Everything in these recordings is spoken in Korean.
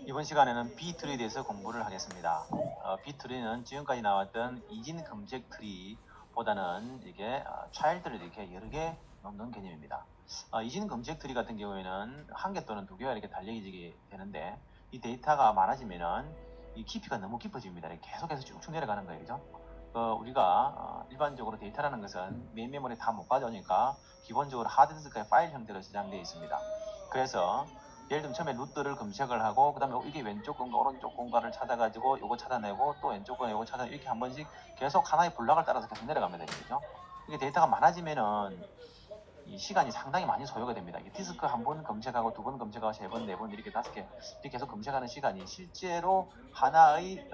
이번 시간에는 B트리에 대해서 공부를 하겠습니다. B트리는 지금까지 나왔던 이진 검색 트리보다는 이게 차일드를 이렇게 여러 개 넣는 개념입니다. 이진 검색 트리 같은 경우에는 한 개 또는 두 개가 이렇게 달려지게 되는데 이 데이터가 많아지면은 이 깊이가 너무 깊어집니다. 계속해서 쭉쭉 내려가는 거예요. 그죠? 우리가 일반적으로 데이터라는 것은 메인 메모리에 다 못 가져오니까 기본적으로 하드디스크의 파일 형태로 저장되어 있습니다. 그래서 예를 들면 처음에 루트를 검색을 하고 그 다음에 이게 왼쪽 건가 오른쪽 건가를 찾아가지고 이거 찾아내고 또 왼쪽 건가 이거 찾아 이렇게 한 번씩 계속 하나의 블락을 따라서 계속 내려가면 되거든요. 이게 데이터가 많아지면은 이 시간이 상당히 많이 소요가 됩니다. 디스크 한 번 검색하고 두 번 검색하고 세 번, 네 번 이렇게 5개 이렇게 계속 검색하는 시간이 실제로 하나의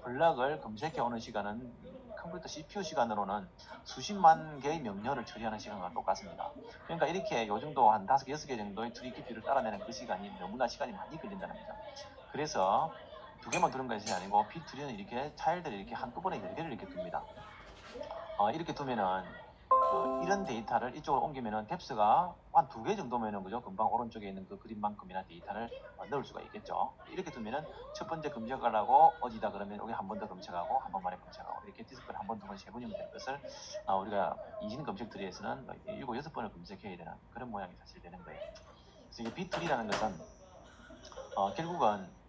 블럭을 검색해 오는 시간은 컴퓨터 CPU 시간으로는 수십만 개의 명령을 처리하는 시간과 똑같습니다. 그러니까 이렇게 요 정도 한 5개, 6개 정도의 트리 깊이를 따라내는 그 시간이 너무나 시간이 많이 걸린다는 거죠. 그래서 두 개만 두는 것이 아니고 P3는 이렇게 차일드를 이렇게 한꺼번에 여러 개를 이렇게 둡니다. 이렇게 두면은 이런 데이터를 이쪽으로 옮기면은 뎁스가 한 2개 정도면은 그죠? 금방 오른쪽에 있는 그 그림만큼이나 데이터를 넣을 수가 있겠죠. 이렇게 두면은 첫 번째 검색을 하고 어디다 그러면 여기 한 번 더 검색하고 한 번만에 검색하고 이렇게 디스크를 한 번, 두 번, 세 번이면 되는 것을 우리가 이진 검색 트리에서는 7, 6번을 검색해야 되는 그런 모양이 사실 되는 거예요. 그래서 이게 B트리라는 것은 결국은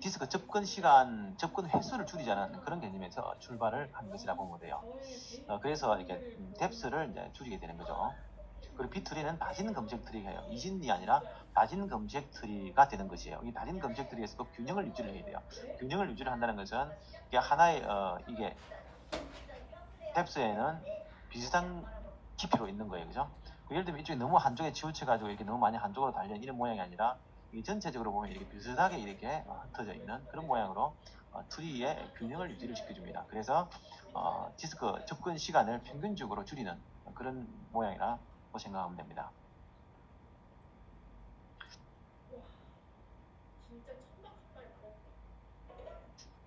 디스크 접근 시간, 접근 횟수를 줄이자는 그런 개념에서 출발을 한 것이라고 보면 돼요. 그래서 이렇게 뎁스를 이제 줄이게 되는 거죠. 그리고 B트리는 낮은 검색 트리예요. 이진이 아니라 낮은 검색 트리가 되는 것이에요. 이 낮은 검색 트리에서도 균형을 유지를 해야 돼요. 균형을 유지를 한다는 것은 이게 하나의 이게 뎁스에는 비슷한 깊이로 있는 거예요. 그죠? 예를 들면 이쪽이 너무 한쪽에 치우쳐가지고 이렇게 너무 많이 한쪽으로 달려 이런 모양이 아니라 이 전체적으로 보면 이렇게 비슷하게 이렇게 흩어져 있는 그런 모양으로 트리의 균형을 유지를 시켜줍니다. 그래서 디스크 접근 시간을 평균적으로 줄이는 그런 모양이라고 생각하면 됩니다.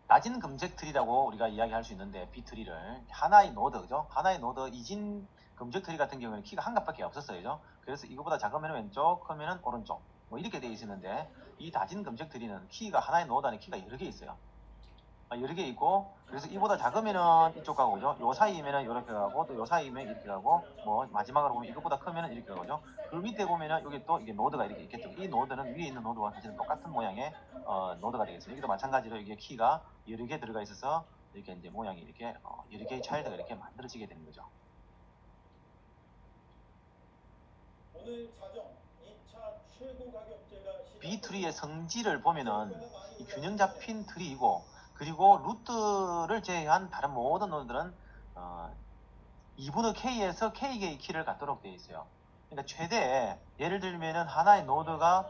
낮은 검색 트리라고 우리가 이야기할 수 있는데 B트리를 하나의 노드, 그죠? 하나의 노드 이진 검색 트리 같은 경우에는 키가 한 값밖에 없었어요, 그죠? 그래서 이거보다 작으면 왼쪽, 크면 오른쪽 뭐 이렇게 되어 있었는데 이 낮은 검색 트리는 키가 하나의 노드 안에 키가 여러 개 있어요. 여러 개 있고 그래서 이보다 작으면은 이쪽 가고 그죠? 요 사이면은 이렇게 가고 또 요 사이면 이렇게 가고 뭐 마지막으로 보면 이것보다 크면은 이렇게 가죠. 그 밑에 보면은 여기 또 이게 노드가 이렇게 있겠죠. 이 노드는 위에 있는 노드와 사실은 똑같은 모양의 노드가 되겠습니다. 여기도 마찬가지로 이게 키가 여러 개 들어가 있어서 이렇게 이제 모양이 이렇게 여러 개의 차일드가 이렇게 만들어지게 되는 거죠. 오늘 자정 2차 최고 가격제가 B트리의 성질을 보면은 이 균형 잡힌 트리이고 그리고 루트를 제외한 다른 모든 노드들은 2분의 K에서 K개의 키를 갖도록 되어 있어요. 그러니까 최대 예를 들면은 하나의 노드가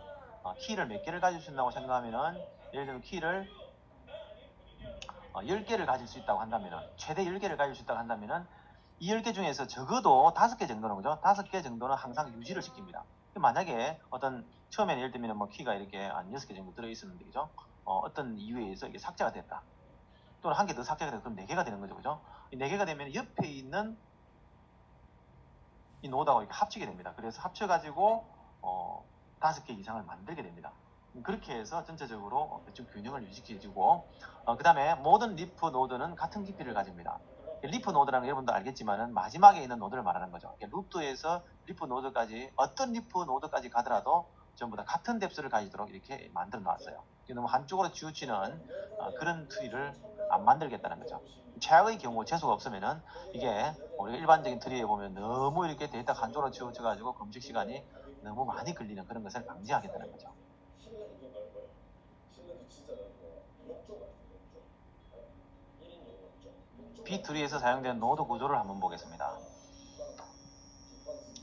키를 몇 개를 가질 수 있다고 생각하면은 예를 들면 키를 10개를 가질 수 있다고 한다면은 최대 10개를 가질 수 있다고 한다면은 이 10개 중에서 적어도 5개 정도는 그죠? 5개 정도는 항상 유지를 시킵니다. 만약에 어떤 처음에는 예를 들면 뭐 키가 이렇게 한 6개 정도 들어 있었는데 그죠? 어떤 이유에 의해서 이게 삭제가 됐다. 또는 한 개 더 삭제가 되면 그럼 4개가 되는 거죠. 그죠? 이 4개가 되면 옆에 있는 이 노드하고 이렇게 합치게 됩니다. 그래서 합쳐가지고 5개 이상을 만들게 됩니다. 그렇게 해서 전체적으로 대충 균형을 유지시켜주고 그 다음에 모든 리프 노드는 같은 깊이를 가집니다. 리프 노드라는 게 여러분도 알겠지만은 마지막에 있는 노드를 말하는 거죠. 루트에서 리프 노드까지 어떤 리프 노드까지 가더라도 전부 다 같은 뎁스를 가지도록 이렇게 만들어 놨어요. 너무 한쪽으로 치우치는 그런 트리를 안 만들겠다는 거죠. 최악의 경우 재수가 없으면은 이게 우리가 일반적인 트리에 보면 너무 이렇게 데이터가 한쪽으로 치우쳐가지고 검색 시간이 너무 많이 걸리는 그런 것을 방지하겠다는 거죠. B 트리에서 사용된 노드 구조를 한번 보겠습니다.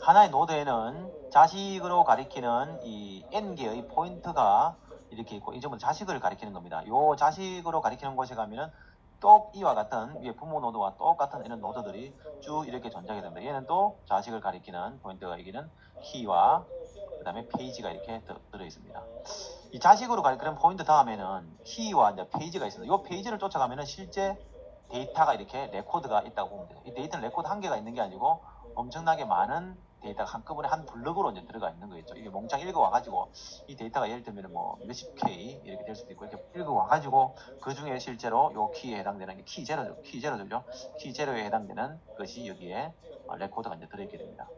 하나의 노드에는 자식으로 가리키는 이 N개의 포인트가 이렇게 있고 이 전부 자식을 가리키는 겁니다. 이 자식으로 가리키는 곳에 가면은 또 이와 같은 위에 부모 노드와 똑같은 이런 노드들이 쭉 이렇게 존재하게 됩니다. 얘는 또 자식을 가리키는 포인트가 여기는 키와 그 다음에 페이지가 이렇게 들어 있습니다. 이 자식으로 가리키는 포인트 다음에는 키와 이제 페이지가 있습니다. 이 페이지를 쫓아가면은 실제 데이터가 이렇게 레코드가 있다고 보면 돼요. 이 데이터는 레코드 한 개가 있는 게 아니고 엄청나게 많은 데이터가 한꺼번에 한 블럭으로 이제 들어가 있는 거겠죠. 이게 몽창 읽어와가지고 이 데이터가 예를 들면 뭐 몇십 K 이렇게 될 수도 있고 이렇게 읽어와가지고 그 중에 실제로 요 키에 해당되는 게 키 제로죠. 키 제로에 해당되는 것이 여기에 레코더가 이제 들어있게 됩니다.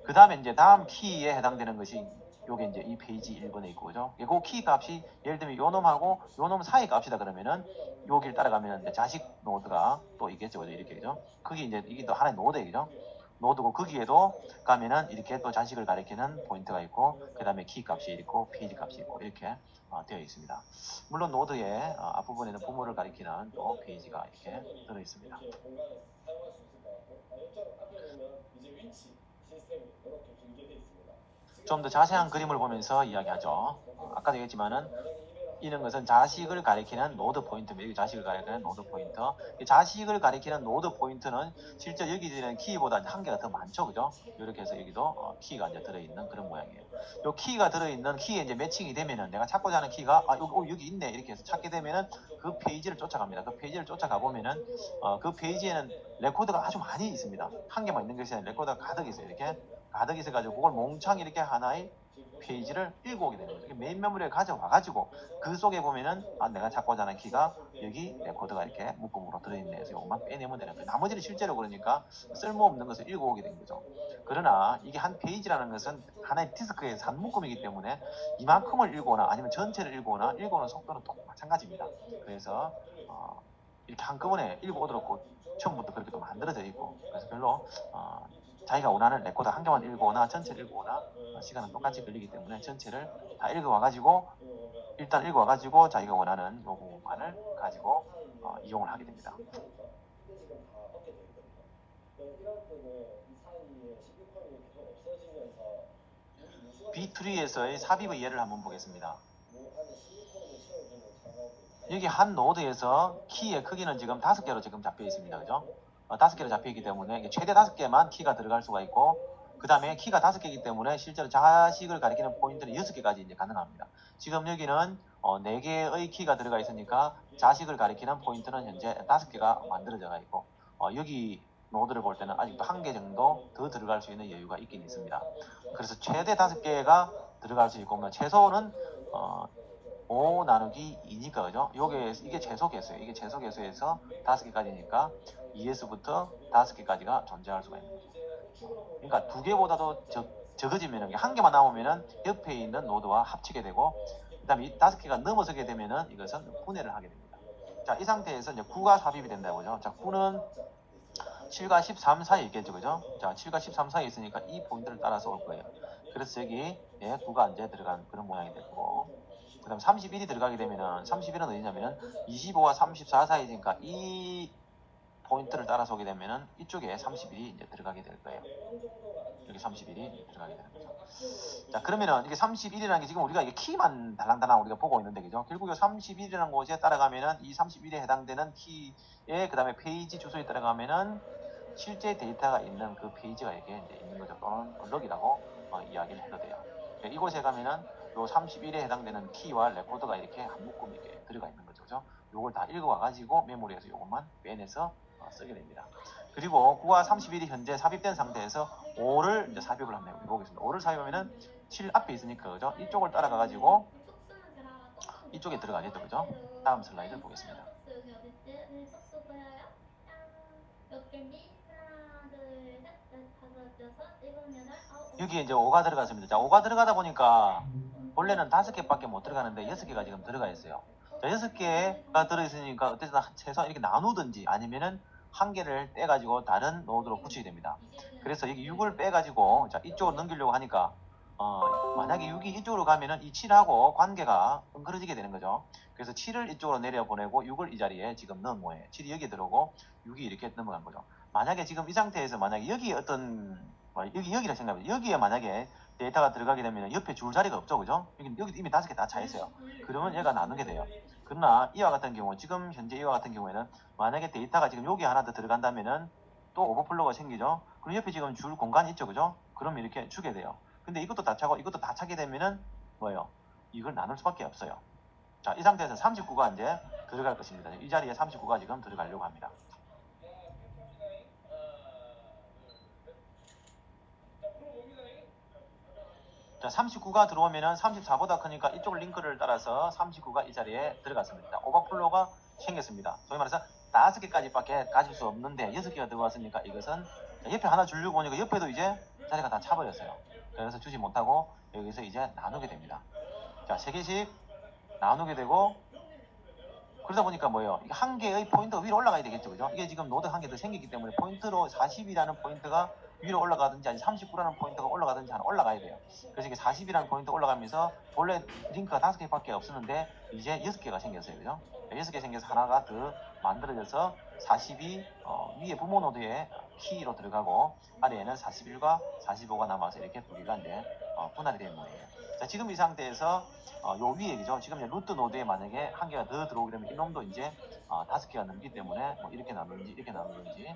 그 다음에 이제 다음 키에 해당되는 것이 요게 이제 이 페이지 1번에 있고, 그죠? 그 키 값이 예를 들면 요 놈하고 요 놈 사이 값이다 그러면은 여기를 따라가면 이제 자식 노드가 또 있겠죠, 그죠? 이렇게, 그죠? 그게 이제 이게 또 하나의 노드이죠. 노드고 거기에도 가면은 이렇게 또 자식을 가리키는 포인트가 있고, 그 다음에 키 값이 있고, 페이지 값이 있고, 이렇게 되어 있습니다. 물론 노드의 앞부분에는 부모를 가리키는 또 페이지가 이렇게 들어 있습니다. 좀 더 자세한 그림을 보면서 이야기하죠. 아까도 얘기했지만은 이런 것은 자식을 가리키는 노드 포인트입니다. 여기 자식을 가리키는 노드 포인트. 자식을 가리키는 노드 포인트는 실제 여기 있는 키보다 한 개가 더 많죠, 그죠? 이렇게 해서 여기도 키가 이제 들어있는 그런 모양이에요. 요 키가 들어있는 키에 이제 매칭이 되면은 내가 찾고자 하는 키가 여기 있네 이렇게 해서 찾게 되면은 그 페이지를 쫓아갑니다. 그 페이지를 쫓아가 보면은 그 페이지에는 레코드가 아주 많이 있습니다. 한 개만 있는 것이 아니라 레코드가 가득 있어요. 이렇게 가득 있어가지고 그걸 몽창 이렇게 하나의 페이지를 읽어오게 되는 거죠. 메인 메모리에 가져와가지고 그 속에 보면은 내가 찾고자 하는 키가 여기 레코드가 이렇게 묶음으로 들어있네 해서 이것만 빼내면 되는 거예요. 나머지는 실제로 그러니까 쓸모없는 것을 읽어오게 된 거죠. 그러나 이게 한 페이지라는 것은 하나의 디스크의 한 묶음이기 때문에 이만큼을 읽거나 아니면 전체를 읽거나 읽어오는 속도는 또 마찬가지입니다. 그래서 이렇게 한꺼번에 읽어오도록 처음부터 그렇게 또 만들어져 있고, 그래서 별로 자기가 원하는 레코드 한 개만 읽거나 전체를 읽거나 시간은 똑같이 걸리기 때문에 전체를 다 읽어와가지고 일단 읽어와가지고 자기가 원하는 요 부분만을 가지고 이용을 하게 됩니다. B3에서의 삽입의 예를 한번 보겠습니다. 여기 한 노드에서 키의 크기는 지금 5개로 지금 잡혀 있습니다. 그죠? 5개로 잡혀 있기 때문에 최대 5개만 키가 들어갈 수가 있고, 그 다음에 키가 5개이기 때문에 실제로 자식을 가리키는 포인트는 6개까지 이제 가능합니다. 지금 여기는 4개의 키가 들어가 있으니까 자식을 가리키는 포인트는 현재 5개가 만들어져 있고, 여기 노드를 볼 때는 아직도 1개 정도 더 들어갈 수 있는 여유가 있긴 있습니다. 그래서 최대 5개가 들어갈 수 있고, 최소는 5 나누기 2니까, 그죠? 이게 최소 개수예요. 이게 최소 개수에서 5개까지니까 2S부터 5개까지가 존재할 수가 있는 거죠. 그러니까 2개보다도 적어지면은, 1개만 남으면은 옆에 있는 노드와 합치게 되고, 그 다음에 이 5개가 넘어서게 되면은 이것은 분해를 하게 됩니다. 자, 이 상태에서 이제 9가 삽입이 된다고요. 자, 9는 7과 13 사이에 있겠죠, 그죠? 자, 7과 13 사이에 있으니까 이 포인트를 따라서 올 거예요. 그래서 여기 9가 이제 들어간 그런 모양이 되고, 그 다음 31이 들어가게 되면은 31은 어디냐면은 25와 34 사이니까 이 포인트를 따라서 오게 되면은 이쪽에 31이 이제 들어가게 될 거예요. 여기 31이 들어가게 되는 거죠. 자, 그러면은 이게 31이라는 게 지금 우리가 이게 키만 달랑달랑 우리가 보고 있는데, 그죠? 결국 이 31이라는 곳에 따라가면은 이 31에 해당되는 키에 그 다음에 페이지 주소에 따라가면은 실제 데이터가 있는 그 페이지가 이게 이제 있는 거죠. 또는 블럭이라고 이야기를 해도 돼요. 이곳에 가면은 요 31에 해당되는 키와 레코드가 이렇게 한 묶음 이렇게 들어가 있는 거죠. 그죠? 요걸 다 읽어와가지고 메모리에서 요것만 빼내서 쓰게 됩니다. 그리고 9와 31이 현재 삽입된 상태에서 5를 이제 삽입을 한번 해보겠습니다. 5를 삽입하면은 7 앞에 있으니까, 그죠? 이쪽을 따라가가지고 이쪽에 들어가겠죠, 그죠? 다음 슬라이드 보겠습니다. 여기에 이제 5가 들어갔습니다. 자, 5가 들어가다 보니까 원래는 5개밖에 못 들어가는데 6개가 지금 들어가 있어요. 자, 6개가 들어있으니까 어쨌든 최소한 이렇게 나누든지 아니면은 한 개를 떼가지고 다른 노드로 붙이게 됩니다. 그래서 여기 6을 빼가지고 자, 이쪽으로 넘기려고 하니까 만약에 6이 이쪽으로 가면은 이 7하고 관계가 엉그러지게 되는 거죠. 그래서 7을 이쪽으로 내려보내고 6을 이 자리에 지금 넣은 모양이에요. 7이 여기 들어오고 6이 이렇게 넘어간 거죠. 만약에 지금 이 상태에서 만약에 여기 여기라 생각해요. 여기에 만약에 데이터가 들어가게 되면 옆에 줄 자리가 없죠, 그죠? 여기 이미 5개 다 차 있어요. 그러면 얘가 나누게 돼요. 그러나 이와 같은 경우, 지금 현재 이와 같은 경우에는 만약에 데이터가 지금 여기 하나 더 들어간다면은 또 오버플로우가 생기죠. 그럼 옆에 지금 줄 공간이 있죠, 그죠? 그럼 이렇게 주게 돼요. 근데 이것도 다 차고 이것도 다 차게 되면은 뭐예요? 이걸 나눌 수밖에 없어요. 자, 이 상태에서 39가 이제 들어갈 것입니다. 이 자리에 39가 지금 들어가려고 합니다. 자, 39가 들어오면은 34보다 크니까 이쪽 링크를 따라서 39가 이 자리에 들어갔습니다. 오버플로가 생겼습니다. 소위 말해서 5개까지밖에 가질 수 없는데 6개가 들어왔으니까 이것은 옆에 하나 주려고 보니까 옆에도 이제 자리가 다 차버렸어요. 그래서 주지 못하고 여기서 이제 나누게 됩니다. 자, 3개씩 나누게 되고, 그러다 보니까 뭐예요? 한 개의 포인트가 위로 올라가야 되겠죠. 그죠? 이게 지금 노드 한 개 더 생기기 때문에 포인트로 40이라는 포인트가 위로 올라가든지 아니 39라는 포인트가 올라가든지 하나 올라가야 돼요. 그래서 이게 40이라는 포인트 올라가면서 원래 링크가 5개밖에 없었는데 이제 6개가 생겼어요. 그죠? 6개 생겨서 하나가 더 만들어져서 40이 위에 부모 노드에 키로 들어가고 아래에는 41과 45가 남아서 이렇게 두 개가 이제 분할이 되는 거예요. 자, 지금 이 상태에서 요 위에 그죠? 지금 이제 루트 노드에 만약에 한 개가 더 들어오게 되면 이놈도 이제 5개가 넘기 때문에 뭐 이렇게 나누는지 이렇게 나누는지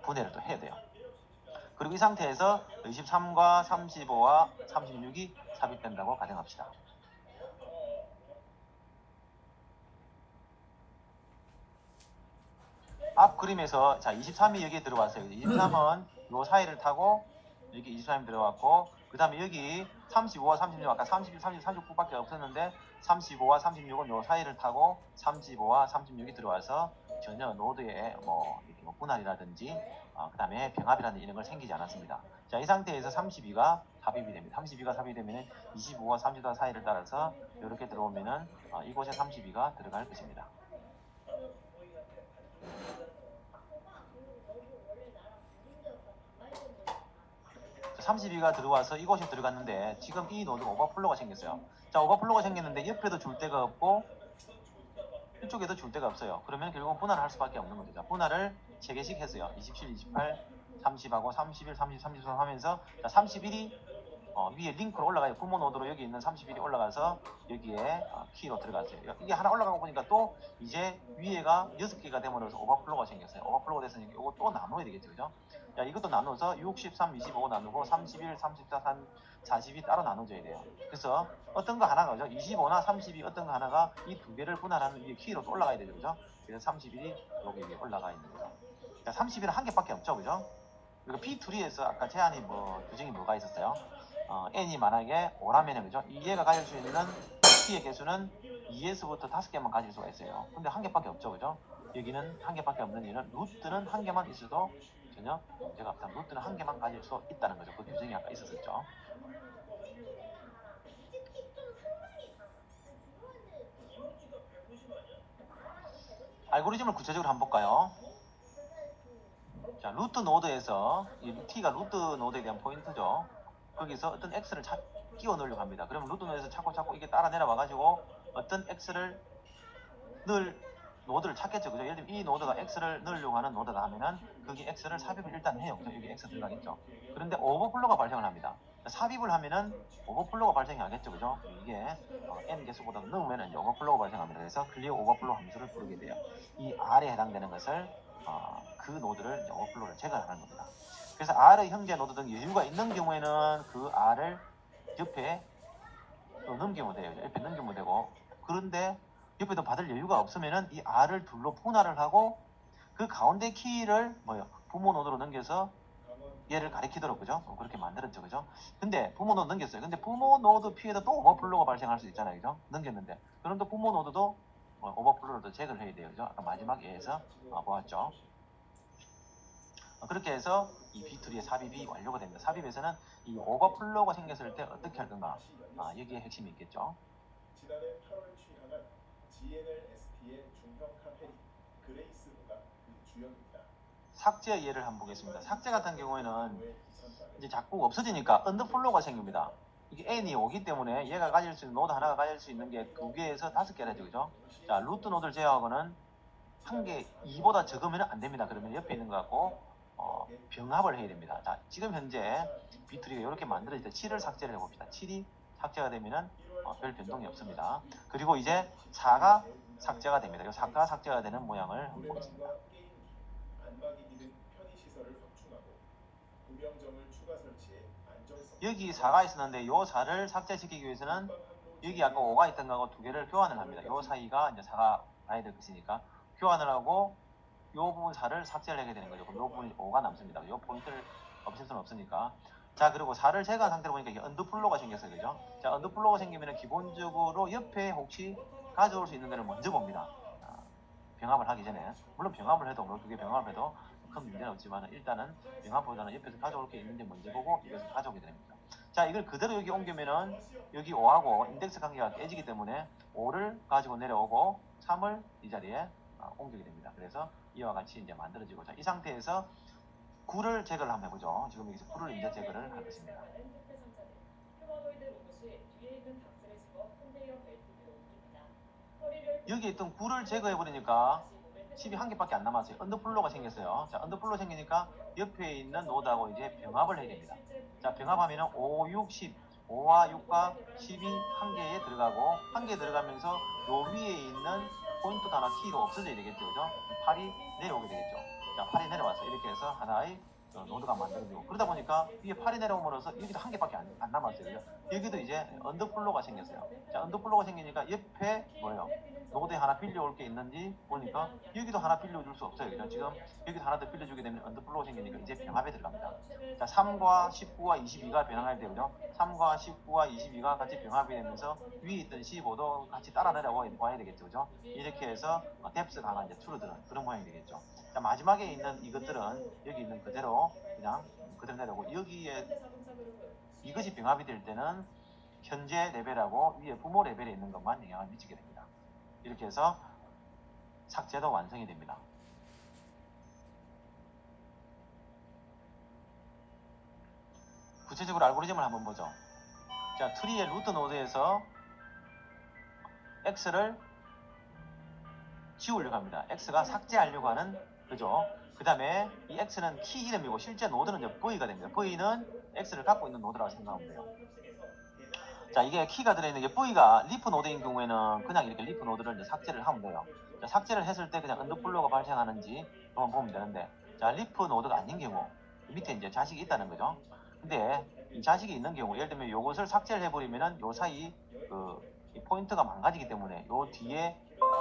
분해를 또 해야 돼요. 그리고 이 상태에서 23과 35와 36이 삽입된다고 가정합시다. 앞 그림에서 자 23이 여기에 들어왔어요. 23은 요 사이를 타고 여기 23이 들어왔고 그 다음에 여기 35와 36 아까 31, 30, 39밖에 없었는데 35와 36은 요 사이를 타고 35와 36이 들어와서 전혀 노드에 뭐 분할이라든지 그 다음에 병합이라는 이런 걸 생기지 않았습니다. 자, 이 상태에서 32가 삽입이 됩니다. 32가 삽입이 되면 25와 30과 사이를 따라서 이렇게 들어오면은 이곳에 32가 들어갈 것입니다. 32가 들어와서 이곳에 들어갔는데 지금 이 노드가 오버플로가 생겼어요. 자, 오버플로가 생겼는데 옆에도 줄 데가 없고 이쪽에도 줄 데가 없어요. 그러면 결국은 분할을 할 수밖에 없는 거죠. 자, 분할을 3개씩 했어요. 27, 28, 30하고 31, 30, 33 하면서 자, 31이 위에 링크로 올라가요. 부모 노드로 여기 있는 31이 올라가서 여기에 키로 들어갔어요. 이게 하나 올라가고 보니까 또 이제 위에가 6개가 되면서 오버플로가 생겼어요. 오버플로가 됐으니까 이거 또 나눠야 되겠죠. 그죠? 자, 이것도 나눠서 63, 25 나누고 31, 34, 40이 따로 나눠져야 돼요. 그래서 어떤 거 하나가 그죠? 25나 30이 어떤 거 하나가 이 두 개를 분할하는 위에 키로 또 올라가야 되죠. 그죠? 그래서 31이 여기 위에 올라가 있는 거죠. 자, 30일은 한 개밖에 없죠. 그죠? 그리고 P2에서 아까 제한이 규정이 뭐가 있었어요? n이 만약에 5라면 그죠? 얘가 가질 수 있는 T의 개수는 2에서부터 5개만 가질 수가 있어요. 근데 한 개밖에 없죠. 그죠? 여기는 한 개밖에 없는 이유는 루트는 한 개만 있어도 전혀 문제가 없다. 루트는 한 개만 가질 수 있다는 거죠. 그 규정이 아까 있었었죠. 알고리즘을 구체적으로 한번 볼까요? 자, 루트 노드에서 이 T가 루트 노드에 대한 포인트죠. 거기서 어떤 X를 끼워 넣으려고 합니다. 그러면 루트 노드에서 자꾸 이게 따라 내려와 가지고 어떤 X를 노드를 찾겠죠. 그죠? 예를 들면 이 노드가 X를 넣으려고 하는 노드다 하면은 거기 X를 삽입을 일단 해요. 그죠? 여기 X 들어가겠죠. 그런데 오버플로가 발생을 합니다. 삽입을 하면은 오버플로가 발생하겠죠. 그죠? 이게 n 개수보다 넘으면 이제 오버플로가 발생합니다. 그래서 클리어 오버플로우 함수를 부르게 돼요. 이 R에 해당되는 것을 그 노드를 이제 오버플로우를 제거하는 겁니다. 그래서 R의 형제 노드 등 여유가 있는 경우에는 그 R을 옆에 또 넘기면 돼요. 옆에 넘기면 되고 그런데 옆에도 받을 여유가 없으면은 이 R을 둘로 분할을 하고 그 가운데 키를 부모 노드로 넘겨서 얘를 가리키도록 그죠? 그렇게 만들었죠. 그죠? 근데 부모 노드 넘겼어요. 근데 부모 노드 P에도 또 오버플로우가 발생할 수 있잖아요. 그죠? 넘겼는데 그럼 또 부모 노드도 오버플로우를 또 제거를 해야 돼요. 그죠? 아까 마지막 예에서 보았죠. 그렇게 해서 이 B2의 삽입이 완료가 됩니다. 삽입에서는 이 오버플로우가 생겼을 때 어떻게 할 건가? 여기에 핵심이 있겠죠. 지난해 8월 취임한 GNLSP의 중형 카페인 그레이스호가 그 주역입니다. 삭제 예를 한번 보겠습니다. 삭제 같은 경우에는 이제 자꾸 없어지니까 언더플로우가 생깁니다. 이게 n이 오기 때문에 얘가 가질 수 있는 노드 하나가 가질 수 있는 게 2개에서 5개가 되죠. 그죠? 자, 루트 노드를 제어하고는 한 개 2보다 적으면 안 됩니다. 그러면 옆에 있는 거 갖고 병합을 해야 됩니다. 자, 지금 현재 B2가 이렇게 만들어질 때 7을 삭제를 해봅시다. 7이 삭제가 되면은 별 변동이 없습니다. 그리고 이제 4가 삭제가 됩니다. 4가 삭제가 되는 모양을 한번 보겠습니다. 여기 4가 있었는데 이 4를 삭제시키기 위해서는 여기 아까 5가 있던 거하고 두 개를 교환을 합니다. 이 사이가 이제 4가 나야 될 것이니까 교환을 하고 이 부분 4를 삭제를 하게 되는 거죠. 그럼 이 부분이 5가 남습니다. 이 포인트를 없앨 수는 없으니까 자, 그리고 4를 제거한 상태로 보니까 이게 언더플로가 생겼어요. 그죠? 자, 언더플로가 생기면 기본적으로 옆에 혹시 가져올 수 있는 데를 먼저 봅니다. 병합을 하기 전에. 물론 병합을 해도, 뭐 그게 병합을 해도 큰 문제는 없지만 일단은 병합보다는 옆에서 가져올 게 있는지 먼저 보고 이것을 가져오게 됩니다. 자, 이걸 그대로 여기 옮기면은 여기 5하고 인덱스 관계가 깨지기 때문에 5를 가지고 내려오고 3을 이 자리에 옮기게 됩니다. 그래서 이와 같이 이제 만들어지고, 자, 이 상태에서 9를 제거를 한번 해보죠. 지금 여기서 9를 이제 제거를 할 것입니다. 여기 있던 9를 제거해버리니까 10이 한 개밖에 안 남았어요. 언더플로가 생겼어요. 자, 언더플로 생기니까 옆에 있는 노드하고 이제 병합을 해야 됩니다. 자, 병합하면은 5, 6, 10. 5와 6과 10이 한 개에 들어가고, 한 개 들어가면서 요 위에 있는 포인트 단어 키가 없어져야 되겠죠. 그죠? 8이 내려오게 되겠죠. 자, 8이 내려와서 이렇게 해서 하나의 노드가 만들어지고, 그러다 보니까 위에 8이 내려오면서 여기도 한 개밖에 안 남았어요. 그죠? 여기도 이제 언더플로가 생겼어요. 자, 언더플로가 생기니까 옆에 뭐예요? 노드에 하나 빌려올 게 있는지 보니까 여기도 하나 빌려줄 수 없어요. 그죠? 지금 여기도 하나 더 빌려주게 되면 언더플로가 생기니까 이제 병합에 들어갑니다. 자, 3과 19와 22가 병합이 되고요. 3과 19와 22가 같이 병합이 되면서 위에 있던 15도 같이 따라 내려와야 되겠죠. 그죠? 이렇게 해서 뎁스가 하나 이제 줄어드는 그런 모양이 되겠죠. 자, 마지막에 있는 이것들은 여기 있는 그대로 그냥 그대로 내려오고, 여기에 이것이 병합이 될 때는 현재 레벨하고 위에 부모 레벨에 있는 것만 영향을 미치게 됩니다. 이렇게 해서 삭제도 완성이 됩니다. 구체적으로 알고리즘을 한번 보죠. 자, 트리의 루트 노드에서 X를 지우려고 합니다. X가 삭제하려고 하는, 그죠? 그 다음에 이 X는 키 이름이고 실제 노드는 이제 V가 됩니다. V는 X를 갖고 있는 노드라고 생각하면 돼요. 자, 이게 키가 들어있는 게 V가 리프 노드인 경우에는 그냥 이렇게 리프 노드를 이제 삭제를 하면 돼요. 자, 삭제를 했을 때 그냥 언더플로가 발생하는지 한번 보면 되는데, 자, 리프 노드가 아닌 경우 밑에 이제 자식이 있다는 거죠. 근데 이 자식이 있는 경우, 예를 들면 이것을 삭제를 해버리면은 요 사이 이 포인트가 망가지기 때문에 요 뒤에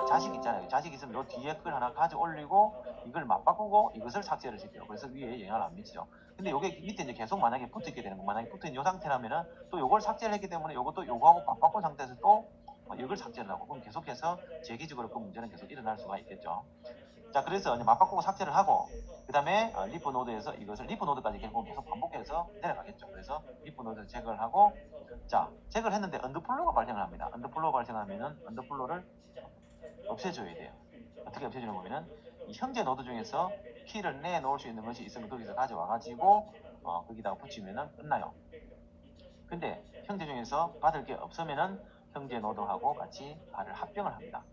자식 있잖아요. 자식 있으면 요 뒤에 걸 하나 가져 올리고 이걸 맞바꾸고 이것을 삭제를 시켜요. 그래서 위에 영향을 안 미치죠. 근데 요게 밑에 이제 계속 만약에 붙어 있게 되는 거, 만약에 붙어 있는 요 상태라면은 또 요걸 삭제를 했기 때문에 요것도 요거하고 맞바꾼 상태에서 또 이걸 삭제를 하고, 그럼 계속해서 재기적으로 그 문제는 계속 일어날 수가 있겠죠. 자, 그래서 이제 맞바꾸고 삭제를 하고, 그 다음에 리프 노드에서 이것을 리프 노드까지 결국 계속 반복해서 내려가겠죠. 그래서 리프 노드를 제거를 하고, 자, 제거를 했는데 언더플로가 발생을 합니다. 언더플로가 발생하면은 언더플로를 없애줘야 돼요. 어떻게 없애주는 거면은 이 형제 노드 중에서 키를 내놓을 수 있는 것이 있으면 거기서 가져와가지고 거기다가 붙이면은 끝나요. 근데 형제 중에서 받을 게 없으면은 형제 노드하고 같이 발을 합병을 합니다.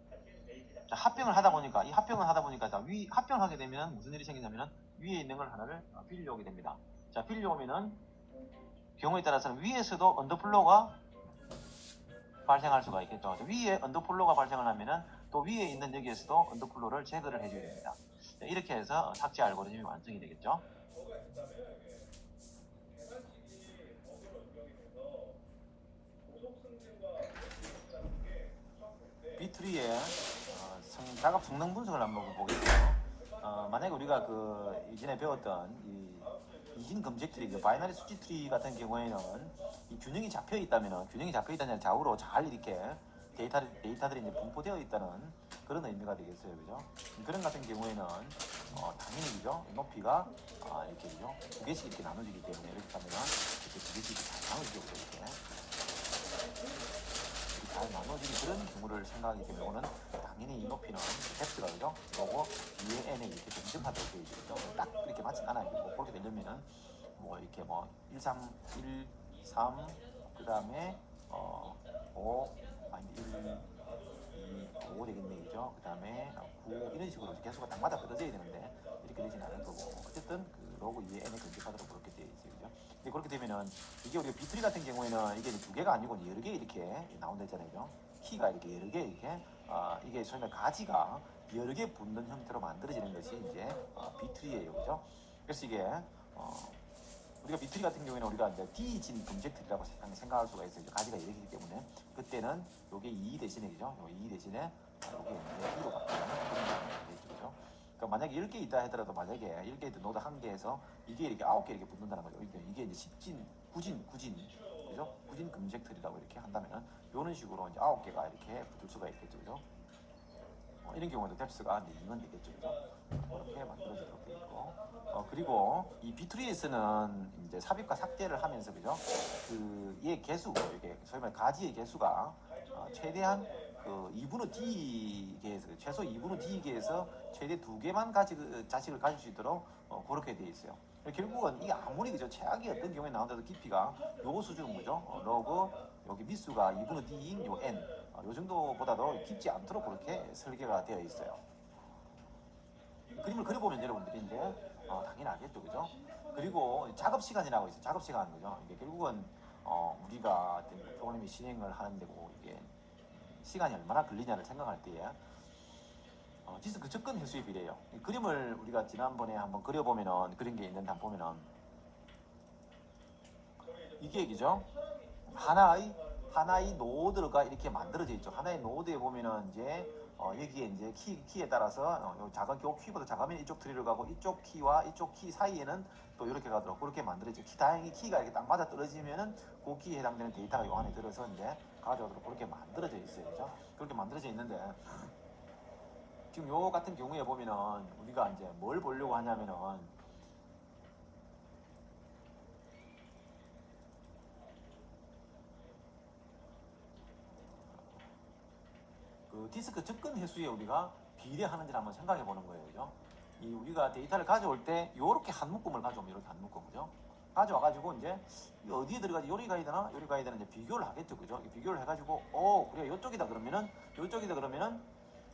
자, 합병을 하다 보니까 합병을 하게 되면 무슨 일이 생기냐면은 위에 있는 걸 하나를 빌려오게 됩니다. 자, 빌려오면은 경우에 따라서는 위에서도 언더플로가 발생할 수가 있겠죠. 위에 언더플로가 발생을 하면은 또 위에 있는 여기에서도 언더플로를 제거를 해줘야 됩니다. 자, 이렇게 해서 삭제 알고리즘이 완성이 되겠죠. B3의 작업 성능 분석을 한번 보겠습니다. 만약에 우리가 그 이전에 배웠던 이 이진 검색 트리, 그 바이너리 수치 트리 같은 경우에는 이 균형이 잡혀 있다면은, 균형이 잡혀 있다는 좌우로 잘 이렇게 데이터들이 이제 분포되어 있다는 그런 의미가 되겠어요, 그죠? 그런 같은 경우에는 당연히 그죠? 높이가 이렇게 그죠? 두 개씩 이렇게 나눠지기 때문에 이렇게 하면은 이렇게 두 개씩 잘 나눠지죠, 이렇게. 잘 나눠지는 그런 경우를 생각하기 때문에 이거는 당연히 이 높이는 뎁스가 그죠? 요거 위에 n에 이렇게 점점하도록 되어 있죠. 딱 이렇게 맞지 않아요. 뭐 그렇게 되려면은 뭐 이렇게 뭐 1, 3, 1, 3, 그 다음에 5, 아니 1, 2, 5 되겠네, 그죠? 그 다음에 9 이런 식으로 개수가 딱 맞아 떨어져야 되는데 이렇게 되지는 않을 거고, 어쨌든 그 로그 2에 n에 근접하도록 그렇게 되어 있어요, 그죠? 근데 그렇게 되면은 이게 우리가 B3 같은 경우에는 이게 두 개가 아니고 여러 개 이렇게 나온다 했잖아요. 키가 이렇게 여러 개 이렇게 이게 소위 말해 가지가 여러 개 붙는 형태로 만들어지는 것이 이제 B3예요, 그죠? 그래서 이게 우리가 B3 같은 경우에는 우리가 이제 D진 검색 트리라고 생각할 수가 있어요. 가지가 여러 개이기 때문에 그때는 요게 2 대신에 그죠? 요 2 대신에 요게 이제 2로 바뀌는 그런 게 되죠, 그죠? 그러니까 만약에 10개 있다 하더라도 만약에 10개 있던 노드 1개에서 이게 이렇게 9개 이렇게 붙는다는 거죠. 이게 이제 10진, 9진, 그죠? 9진 금색 틀이라고 이렇게 한다면은 이런 식으로 이제 9개가 이렇게 붙을 수가 있겠죠, 그죠? 이런 경우에도 뎁스가 이제 2는 되겠죠, 그죠? 이렇게 만들어지도록 되어 있고, 그리고 이 B2E에서는 이제 삽입과 삭제를 하면서, 그죠? 얘 개수가 이게 소위 말해 가지의 개수가 최대한 그 2분의 D 개에서 최소 2분의 D 개에서 최대 2개만 자식을 가질 수 있도록 그렇게 되어 있어요. 결국은 이게 아무리 그죠 최악의 어떤 경우에 나온다도 깊이가 요 수준인 거죠. 로그 여기 미수가 2분의 D인 요 N 요 정도보다도 깊지 않도록 그렇게 설계가 되어 있어요. 그림을 그려보면 여러분들이 이제 당연히 알겠죠, 그죠? 그리고 작업 시간이라고 있어요. 작업 시간, 그죠? 이게 결국은 우리가 어떤 프로그램이 진행을 하는데고 이게 시간이 얼마나 걸리냐를 생각할 때에 디스크 접근 횟수에 비례해요. 이 그림을 우리가 지난번에 한번 그려보면은 그런 게 있는데 한번 보면은 이게 그죠? 하나의 노드가 이렇게 만들어져 있죠. 하나의 노드에 보면은 이제 여기에 이제 키에 따라서 요 작은 요 키보다 작으면 이쪽 트리를 가고 이쪽 키와 이쪽 키 사이에는 또 이렇게 가도록 그렇게 만들어져 있죠. 다행히 키가 이렇게 딱 맞아 떨어지면은 그 키에 해당되는 데이터가 요 안에 들어서 이제 가져오도록 그렇게 만들어져 있어요. 그죠? 그렇게 만들어져 있는데 지금 요 같은 경우에 보면은 우리가 이제 뭘 보려고 하냐면은 그 디스크 접근 횟수에 우리가 비례하는지를 한번 생각해 보는 거예요. 그죠? 이 우리가 데이터를 가져올 때 요렇게 한 묶음을 가져오면 이렇게 한 묶음, 그죠? 가져와 가지고 이제 어디에 들어가지 요리 가야 되나 요리 가야 되나 이제 비교를 하겠죠, 그죠? 비교를 해가지고 그래 요쪽이다 그러면은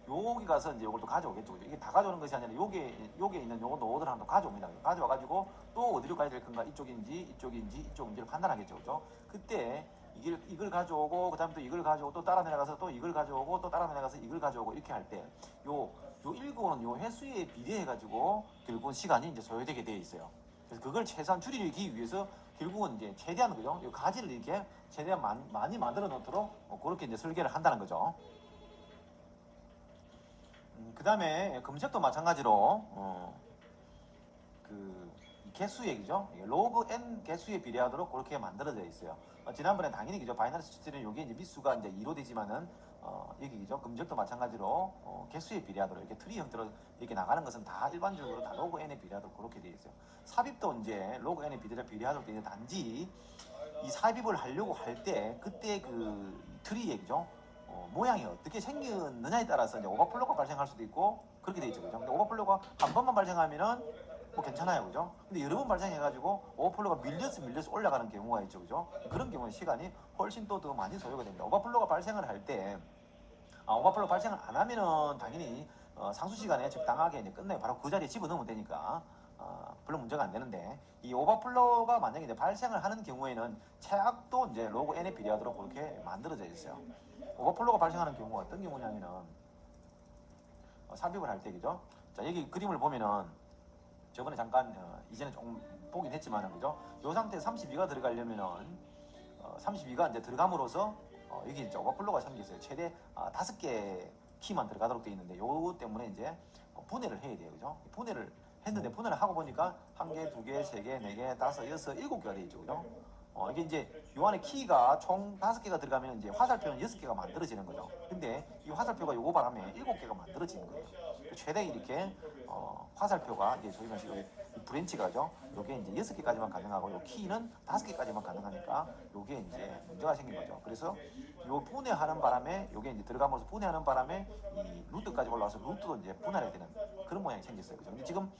여기 가서 이제 요걸 또 가져오겠죠, 그죠? 이게 다 가져오는 것이 아니라 요게 있는 요거 노드를 한번 가져옵니다. 가져와 가지고 또 어디로 가야 될 건가 이쪽인지를 판단하겠죠, 그죠? 그때 이걸 가져오고 그다음에 또 이걸 가져오고 또 따라 내려가서 또 이걸 가져오고 또 따라 내려가서 이걸 가져오고 이렇게 할 때 요 읽어오는 요 횟수에 비례해 가지고 결국은 시간이 이제 소요되게 되어 있어요. 그래서 그걸 최소한 줄이기 위해서 결국은 이제 최대한 그죠? 요 가지를 이렇게 최대한 많이 만들어 놓도록 그렇게 이제 설계를 한다는 거죠. 그다음에 검색도 마찬가지로 그 개수 얘기죠. 로그 n 개수에 비례하도록 그렇게 만들어져 있어요. 지난번에 당연히 그죠. 바이너리 수치는 요게 이제 미수가 이제 2로 되지만은 여기 그죠. 검색도 마찬가지로 개수에 비례하도록 이렇게 트리 형태로 이렇게 나가는 것은 다 일반적으로 다 로그 n에 비례하도록 그렇게 되어 있어요. 삽입도 이제 로그 n에 비례하도록 되어 있는데 단지 이 삽입을 하려고 할 때 그때 그 트리 얘기죠. 모양이 어떻게 생겼느냐에 따라서 이제 오버플로가 발생할 수도 있고 그렇게 되어 있죠. 그죠? 근데 오버플로가 한 번만 발생하면은 뭐 괜찮아요, 그죠? 근데 여러 번 발생해가지고 오버플로가 밀려서 올라가는 경우가 있죠, 그죠? 그런 경우는 시간이 훨씬 또 더 많이 소요가 됩니다. 오버플로가 발생을 할 때, 오버플로 발생을 안 하면은 당연히 상수 시간에 적당하게 이제 끝내요. 바로 그 자리에 집어넣으면 되니까 별로 문제가 안 되는데 이 오버플로가 만약에 이제 발생을 하는 경우에는 최악도 이제 로그 n에 비례하도록 그렇게 만들어져 있어요. 오버플로가 발생하는 경우가 어떤 경우냐면은 삽입을 할 때, 그죠? 자, 여기 그림을 보면은 저번에 잠깐 이전에 조금 보긴 했지만은 그죠? 이 상태에 32가 들어가려면은 32가 이제 들어감으로써 여기 이제 오버플로가 생겼어요. 최대 5개 키만 들어가도록 되어 있는데 요거 때문에 이제 분해를 해야 돼요, 그죠? 분해를 했는데 분해를 하고 보니까 1개, 2개, 3개, 4개, 5, 6, 7개가 되어 있죠, 그죠? 이게 이제 요 안에 키가 총 5개가 들어가면 이제 화살표는 6개가 만들어지는 거죠. 근데 이 화살표가 요거 바람에 7개가 만들어지는 거예요. 최대 이렇게 화살표가 이제 소위 말해서 브랜치가죠. 요게 이제 6개까지만 가능하고 요 키는 5개까지만 가능하니까 요게 이제 문제가 생긴 거죠. 그래서 요 분해하는 바람에 요게 이제 들어가면서 분해하는 바람에 이 루트까지 올라와서 루트도 이제 분할이 되는 그런 모양이 생겼어요. 그죠? 근데 지금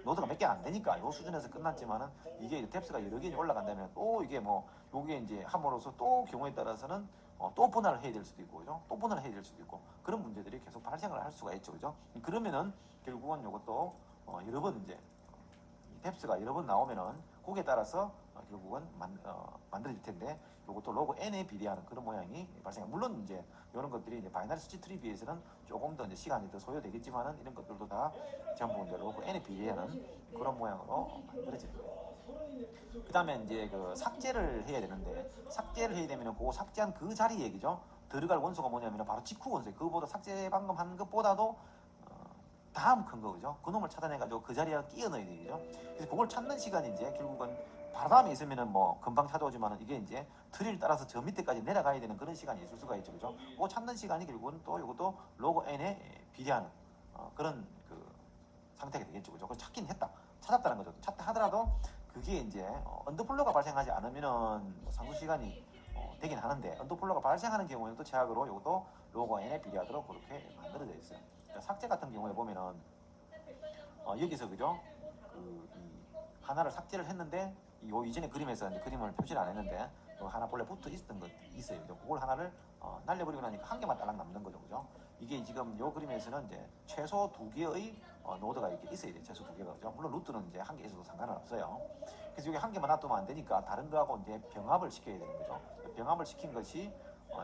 노드가 몇 개 안 되니까 요 수준에서 끝났지만은 이게 뎁스가 여러 개 올라간다면 또 이게 뭐 요게 이제 함으로써 또 경우에 따라서는 또 분할을 해야 될 수도 있고, 그죠? 또 분할을 해야 될 수도 있고 그런 문제들이 계속 발생을 할 수가 있죠, 그죠? 그러면은 결국은 요것도 여러 번 이제 뎁스가 여러 번 나오면은 거기에 따라서 결국은 만들어질 텐데 요것도 로그 n에 비례하는 그런 모양이 발생해요. 물론 이제 이런 것들이 이제 바이너리 수치 트리 비해서는 조금 더 이제 시간이 더 소요되겠지만은 이런 것들도 다 전부 이제 로그 n에 비례하는 그런 모양으로 만들어지는 거예요. 그 다음에 이제 그 삭제를 해야 되는데 삭제를 해야 되면은 그 삭제한 그 자리 얘기죠. 들어갈 원소가 뭐냐면 바로 직후 원소예요. 그거보다 삭제 방금 한 것보다도 다음 큰 거 그죠? 그 놈을 찾아내가지고 그 자리에 끼워 넣어야 되죠. 그래서 그걸 찾는 시간이 이제 결국은 바람이 있으면은 뭐 금방 찾아오지만은 이게 이제 트리를 따라서 저 밑에까지 내려가야 되는 그런 시간이 있을 수가 있죠, 그죠? 그 찾는 시간이 결국은 또 이것도 로그 n에 비례하는 그런 그 상태가 되겠죠, 그죠? 그걸 찾긴 했다, 찾았다는 거죠. 찾다 하더라도 그게 이제 언더플로가 발생하지 않으면은 뭐 상수 시간이 되긴 하는데 언더플로가 발생하는 경우에는 또 최악으로 이것도 로그 n에 비례하도록 그렇게 만들어져 있어요. 그러니까 삭제 같은 경우에 보면은 여기서 그죠? 이 하나를 삭제를 했는데 요 이전에 그림에서 이제 그림을 표시를 안 했는데 하나 본래 붙어 있었던 것 있어요. 그죠? 그걸 하나를 날려버리고 나니까 한 개만 딸랑 남는 거죠, 그죠? 이게 지금 요 그림에서는 이제 최소 2개의 노드가 이렇게 있어야 돼요. 최소 2개가 그죠? 물론 루트는 이제 한 개 있어도 상관은 없어요. 그래서 여기 한 개만 놔두면 안 되니까 다른 거하고 이제 병합을 시켜야 되는 거죠. 병합을 시킨 것이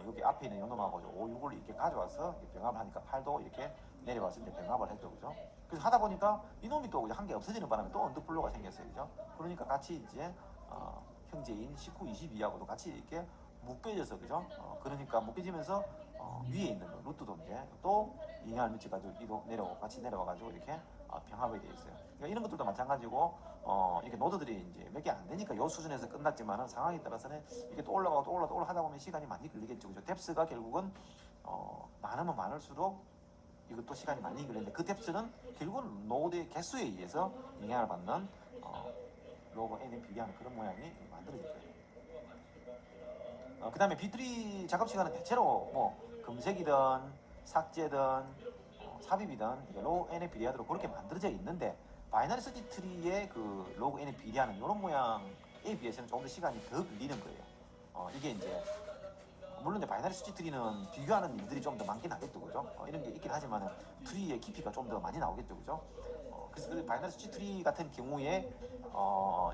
여기 앞에 있는 요 놈하고 5, 6을 이렇게 가져와서 이렇게 병합을 하니까 8도 이렇게 내려와서 이제 병합을 했죠, 그죠? 그래서 하다 보니까 이놈이 또 한 개 없어지는 바람에 또 언더플로가 생겼어요, 그죠? 그러니까 같이 이제 형제인 19, 22하고도 같이 이렇게 묶여져서, 그죠? 그러니까 묶여지면서 위에 있는 루트도 이제 또 영향을 미쳐가지고 내려오고 같이 내려와가지고 이렇게 병합이 되어 있어요. 그러니까 이런 것들도 마찬가지고 이렇게 노드들이 이제 몇 개 안 되니까 요 수준에서 끝났지만은 상황에 따라서는 이게 또 올라가고 또 올라가고 하다 보면 시간이 많이 걸리겠죠, 그죠? 뎁스가 결국은 많으면 많을수록 이것도 시간이 많이 걸리는데 그 뎁스는 결국은 노드의 개수에 의해서 영향을 받는 로그 n에 비례하는 그런 모양이 만들어질 거예요. 그 다음에 B3 작업 시간은 대체로 뭐 검색이든 삭제든 삽입이든 로그 n에 비례하도록 그렇게 만들어져 있는데 바이너리 서치 트리의 그 로그 n에 비례하는 이런 모양에 비해서는 조금 더 시간이 더 걸리는 거예요. 이게 이제 물론 이제 바이너리 서치 트리는 비교하는 일들이 좀 더 많긴 하겠죠, 그죠? 이런 게 있긴 하지만 트리의 깊이가 좀 더 많이 나오겠죠, 그죠? 그래서 그 바이너리 서치 트리 같은 경우에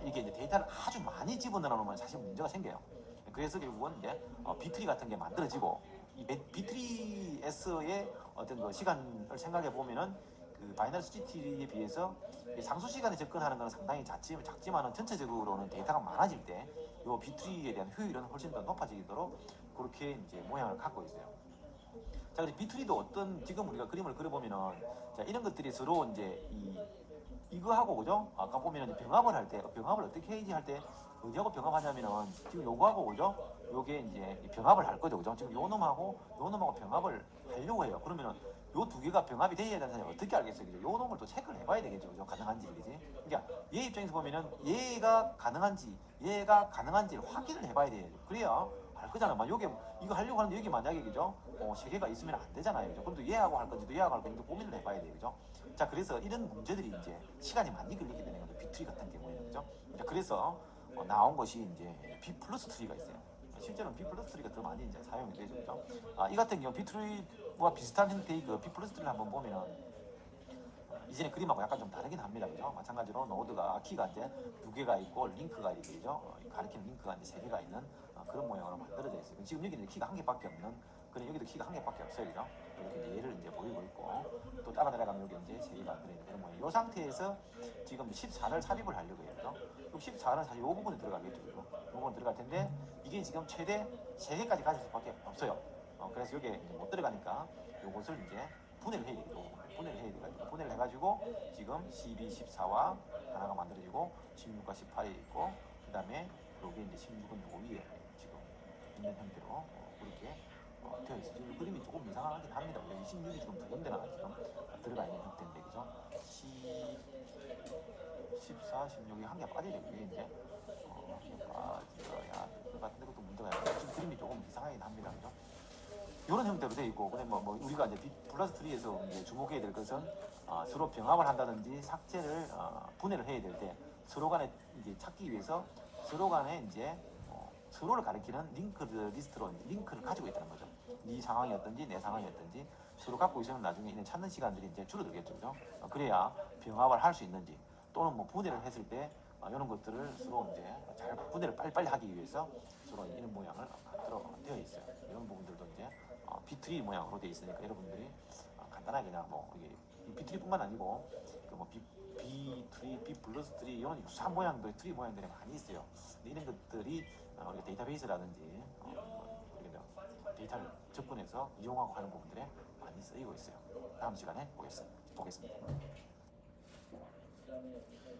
이게 이제 데이터를 아주 많이 집어넣으면 사실 문제가 생겨요. 그래서 결국은 이제 B3 같은 게 만들어지고 이 B3S의 어떤 그 시간을 생각해 보면은 그 바이너리 서치 트리에 비해서 상수 시간에 접근하는 건 상당히 작지만은 전체적으로는 데이터가 많아질 때 이 B3에 대한 효율은 훨씬 더 높아지도록 그렇게 이제 모양을 갖고 있어요. 자, 그래서 B3도 지금 우리가 그림을 그려보면은 자, 이런 것들이 서로 이제 이거하고 그죠? 아까 보면은 병합을 할 때 병합을 어떻게 해야지 할 때 어디하고 병합하냐면은 지금 요거하고 그죠? 요게 이제 병합을 할 거죠, 그죠? 지금 요 놈하고 병합을 하려고 해요. 그러면은 요 두 개가 병합이 돼야 되는 사람이 어떻게 알겠어요, 그죠? 요 놈을 또 체크를 해봐야 되겠죠, 그죠? 가능한지, 그지? 그러니까 얘 입장에서 보면은 얘가 가능한지를 확인을 해봐야 돼요. 그래야 알 거잖아. 막 요게 이거 하려고 하는데 여기 만약에 그죠? 세 개가 있으면 안 되잖아요, 그죠? 그럼 또 얘하고 할 건지도 얘하고 할 건지도 고민을 해봐야 돼요, 그죠? 자, 그래서 이런 문제들이 이제 시간이 많이 걸리게 되는 거죠. B3 같은 경우에는, 그죠? 자, 그래서 나온 것이 이제 B 플러스 트리가 있어요. 실제로는 B 플러스 트리가 더 많이 이제 사용이 되죠, 그죠? 이 같은 경우 B3와 비슷한 형태의 그 B 플러스 트리를 한번 보면은 이전에 그림하고 약간 좀 다르긴 합니다, 그죠? 마찬가지로 노드가 키가 이제 2개가 있고 링크가 이렇게 되죠. 가리키는 링크가 이제 3개가 있는 그런 모양으로 만들어져 있어요. 지금 여기는 키가 1개밖에 없는 그런 여기도 키가 1개밖에 없어요, 그죠? 이렇게 이제 얘를 이제 보이고 있고 또 따라 내려가면 여기 이제 3개가 들어있는 그런 모양. 이 상태에서 지금 14를 삽입을 하려고 해요, 그죠? 그럼 14는 사실 이 부분에 들어가겠죠, 그죠? 이 부분 들어갈 텐데 이게 지금 최대 3개까지 가질 수밖에 없어요. 그래서 여기에 못 들어가니까 이것을 이제 분해를 해야 되겠죠. 분해를 해가지고 지금 12, 14와 하나가 만들어지고 16과 18이 있고 그 다음에 여기 이제 16은 요 위에 지금 있는 형태로 그렇게 되어 있어요. 지금 그림이 조금 이상하긴 합니다. 26이 지금 두 군데나 지금 들어가 있는 형태인데, 그죠? 14, 16이 한 개 빠지죠. 이게 이제 빠져야 될 것 같은데 그것도 문제가 있어요. 지금 그림이 조금 이상하긴 합니다, 그죠? 이런 형태로 되어 있고, 근데 뭐 우리가 이제 B 플러스 트리에서 이제 주목해야 될 것은 서로 병합을 한다든지 삭제를 분해를 해야 될 때 서로 간에 이제 찾기 위해서 서로 간에 이제 서로를 가리키는 링크 리스트로 링크를 가지고 있다는 거죠. 네 상황이 어떤지 내 상황이 어떤지 서로 갖고 있으면 나중에 이제 찾는 시간들이 이제 줄어들겠죠, 그죠? 그래야 병합을 할 수 있는지 또는 뭐 분해를 했을 때 이런 것들을 서로 이제 잘 분해를 빨리빨리 하기 위해서 서로 이런 모양을 되어 있어요. 이런 부분들도 이제 B3 모양으로 되어 있으니까 여러분들이 간단하게 그냥 뭐 이게 B3뿐만 아니고 뭐 B3, B 플러스 3 이런 유사한 모양도 트리 모양들이 많이 있어요. 근데 이런 것들이 우리가 데이터베이스라든지 데이터를 접근해서 이용하고 하는 부분들에 많이 쓰이고 있어요. 다음 시간에 보겠습니다. 보겠습니다. 그다음에 여기서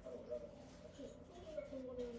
바로 올라가는 혹시 수소문 같은 거는